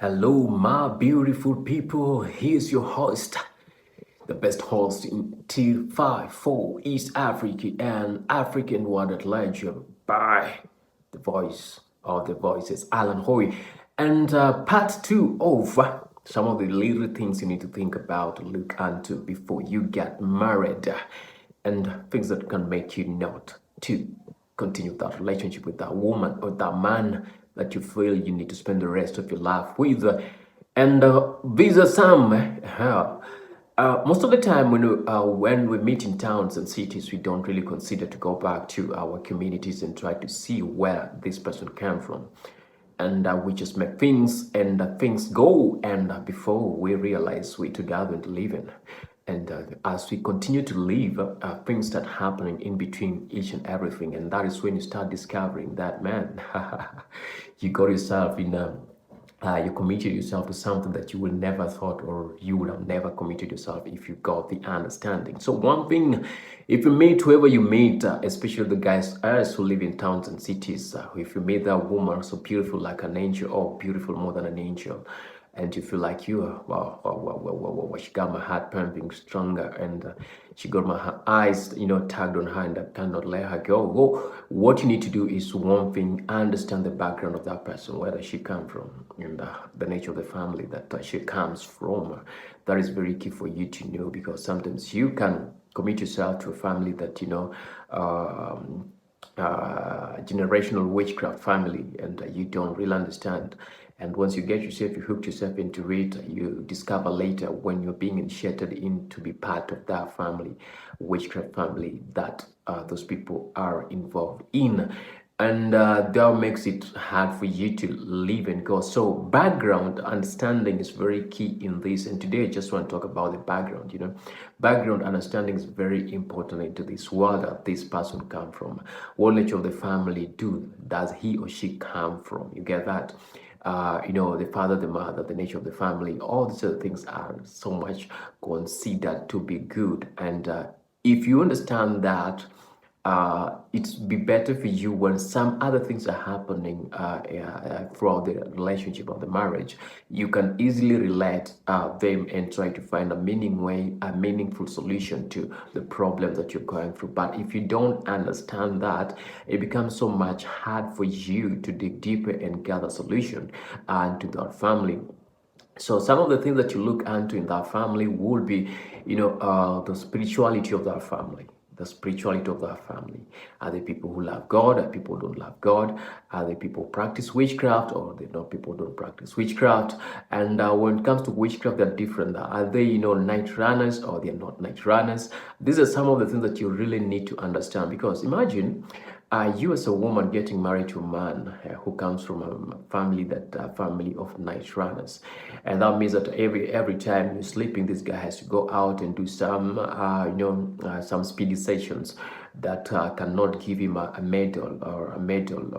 Hello, my beautiful people. Here's your host, the best host in T54 East Africa and African Wonder Legend by the voice of the voices, Alan Hoy. And part two of some of the little things you need to think about, look into before you get married, and things that can make you not to continue that relationship with that woman or that man that you feel you need to spend the rest of your life with. And these are some. Most of the time, when we meet in towns and cities, we don't really consider to go back to our communities and try to see where this person came from, and we just make things and things go, and before we realize we're together and living. And as we continue to live, things start happening in between each and everything, and that is when you start discovering that, man, you got yourself in a you committed yourself to something that you would never thought, or you would have never committed yourself if you got the understanding. So one thing, if you meet whoever you meet, especially the guys us who live in towns and cities, if you meet that woman so beautiful like an angel, or beautiful more than an angel, and you feel like you are, wow, she got my heart pumping stronger, and she got my eyes, tagged on her, and I cannot let her go. What you need to do is one thing: understand the background of that person, where she come from, and the nature of the family that she comes from. That is very key for you to know, because sometimes you can commit yourself to a family that generational witchcraft family, and you don't really understand. And once you get yourself, you hook yourself into it, you discover later when you're being initiated in to be part of that family, witchcraft family, that those people are involved in. And that makes it hard for you to live and go. So background understanding is very key in this. And today I just want to talk about the background. Background understanding is very important into this world that this person come from. What nature of the family does he or she come from? You get that? The father, the mother, the nature of the family, all these other things are so much considered to be good. And if you understand that, it's be better for you when some other things are happening throughout the relationship of the marriage. You can easily relate them and try to find a meaningful solution to the problem that you're going through. But if you don't understand that, it becomes so much hard for you to dig deeper and gather solution to that family. So some of the things that you look into in that family will be, the spirituality of that family. The spirituality of that family. Are they people who love God? Are people who don't love God? Are they people who practice witchcraft, or they not people who don't practice witchcraft? And when it comes to witchcraft, they're different. Are they, night runners, or they're not night runners? These are some of the things that you really need to understand, because imagine you as a woman getting married to a man who comes from a family of night runners, and that means that every time you're sleeping, this guy has to go out and do some speedy sessions that cannot give him a medal, or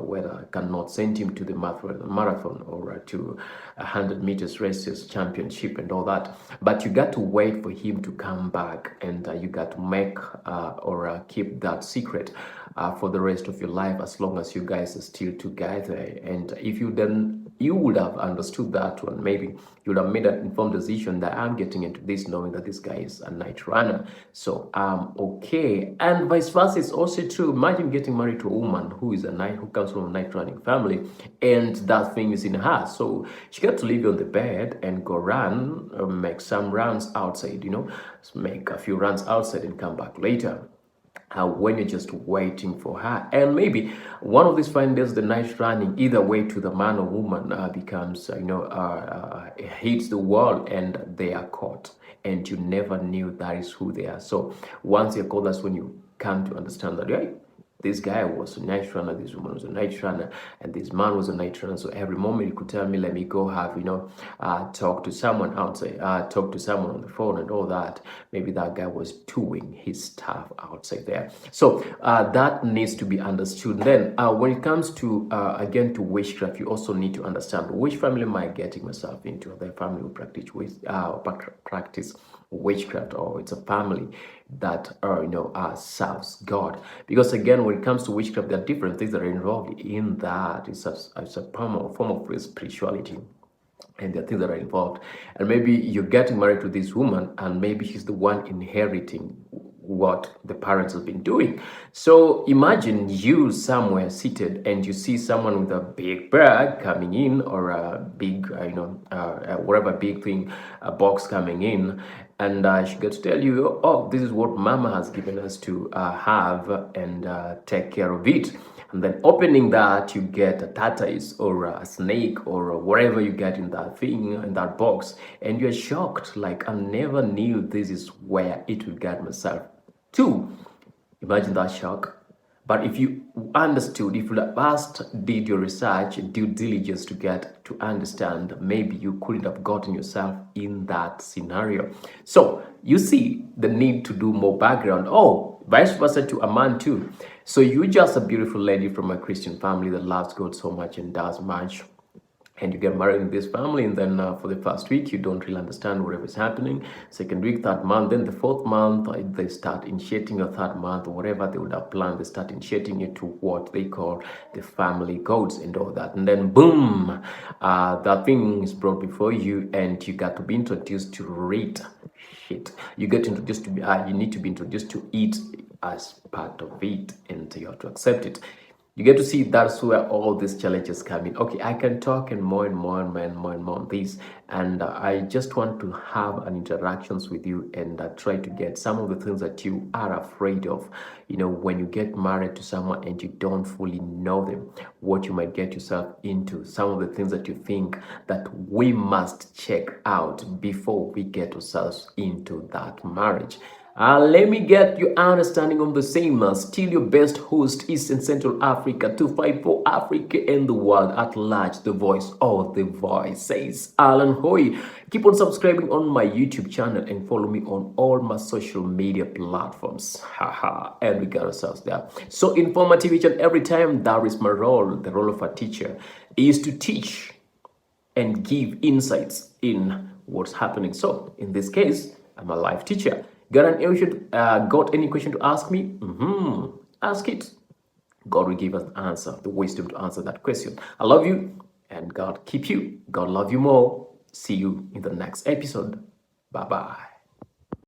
whether cannot send him to the marathon, or to 100 meters races championship and all that. But you got to wait for him to come back, and you got to make or keep that secret for the rest of your life, as long as you guys are still together. And if you would have understood that one, maybe you would have made an informed decision that I'm getting into this knowing that this guy is a night runner, so I'm okay. And vice versa is also true. Imagine getting married to a woman who comes from a night running family, and that thing is in her, so she got to leave you on the bed and go run, make some runs outside, make a few runs outside and come back later, when you're just waiting for her. And maybe one of these fine days, the night running, either way, to the man or woman, becomes, hits the wall, and they are caught. And you never knew that is who they are. So once you're caught, that's when you come to understand that, right? This guy was a night runner, this woman was a night runner, and this man was a night runner. So every moment he could tell me, let me go have, talk to someone outside, talk to someone on the phone and all that. Maybe that guy was doing his stuff outside there. So that needs to be understood. Then when it comes to, again, to witchcraft, you also need to understand which family am I getting myself into. The family who practice witchcraft, or it's a family that serves God. Because again, when it comes to witchcraft, there are different things that are involved in that. It's a form of spirituality. and there are things that are involved. And maybe you're getting married to this woman, and maybe she's the one inheriting what the parents have been doing. So imagine you somewhere seated and you see someone with a big bag coming in, or a big, whatever big thing, a box coming in, and she gets to tell you, oh, this is what mama has given us to have, and take care of it. And then opening that, you get a tortoise or a snake or whatever you get in that thing, in that box, and you're shocked, like, I never knew this is where it would get myself to. Imagine that shock. But if you understood, if you first did your research, due diligence to get to understand, maybe you couldn't have gotten yourself in that scenario. So you see the need to do more background. Oh, vice versa to a man too. So you're just a beautiful lady from a Christian family that loves God so much and does much, and you get married in this family, and then for the first week you don't really understand whatever is happening. Second week, third month, then the fourth month, they start initiating a third month, or whatever they would have planned, they start initiating it to what they call the family codes and all that, and then boom, that thing is brought before you, and you got to be introduced to it. You get introduced to be you need to be introduced to it as part of it, and you have to accept it. You get to see that's where all these challenges come in. Okay, I can talk and more on this, and I just want to have an interactions with you, and try to get some of the things that you are afraid of, when you get married to someone and you don't fully know them, what you might get yourself into, some of the things that you think that we must check out before we get ourselves into that marriage. Let me get your understanding on the same. Still your best host, East and Central Africa, 254 Africa and the world at large. The voice of the voice, says Alan Hoy. Keep on subscribing on my YouTube channel and follow me on all my social media platforms. Haha, and we got ourselves there. So informative each and every time. That is my role. The role of a teacher is to teach and give insights in what's happening. So in this case, I'm a live teacher. Got any question to ask me? Ask it. God will give us the answer, the wisdom to answer that question. I love you, and God keep you. God love you more. See you in the next episode. Bye-bye.